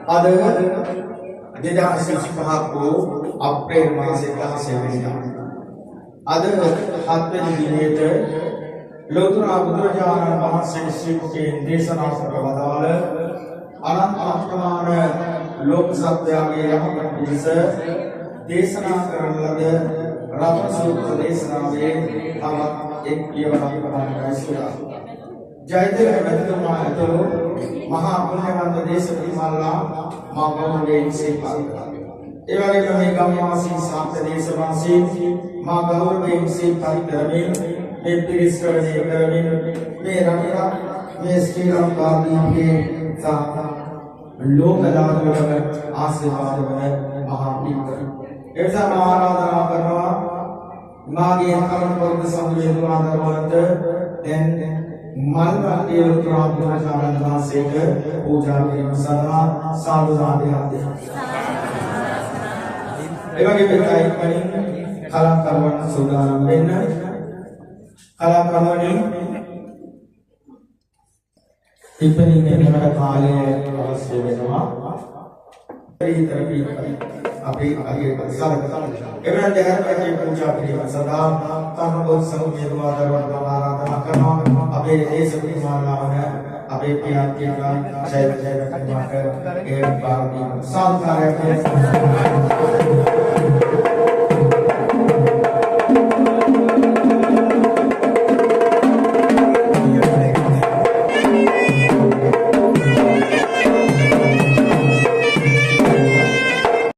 ada 2025 April මාසේ 16 වෙනිදා අද 7 වෙනි දිනේට ලෝතර බුදුරජාණන් වහන්සේ ශ්‍රී මුඛයෙන් දේශනා කොට වදාළ අනන්ත අප්‍රමාණ ලෝක සත්‍යයේ යමකට පිළිස දේශනා කරන ලද රත්න සූත්‍ර දේශනාවේ තවත් එක් පියවරක් පටන් ගන්නවා. ජයතිලක රජතුමා ඇතුළු මහා පුණ්‍යවන්ත දේශකතුමාලා මා ගෞරවයෙන් සිහිපත් කරනවා. ඒ වගේම මේ ගම්වාසී සාන්ත දේශවාසී මා ගෞරවයෙන් සිහිපත් කරමින් මේ පිරිස්කරණය කරමින් මේ රටේ මේ ශ්‍රී ලංකාවේ සාත ලෝකදායක ආශිර්වාද වන මහා පින්කම්. ඒ නිසා මා ආරාධනා කරනවා මාගේ කරුණ පොත් සංවේදනා දරවලට දැන් මල්වන්තිය උත්‍රාභාෂාවන් වාසයට පූජා කිරීම සඳහා සාදු සාදයක් ඒ වගේම කයින් කලාකරුවන් සූදානම් වෙන්න කලාකරුවන් ඉපදීමේ මට කාලය අවශ්‍ය වෙනවා අපි අගේ සාරකතාව එවන දෙහරකේ පූජා කිරීම සඳහා තනබෝධ සංවේදනා දරවන්න ආරාධනා කරනවා අපේ දේශකතුමාලාවන අපේ පියාණන් ජය ජය රත්නමාට ඒ බාරදී සාදුකාරයක්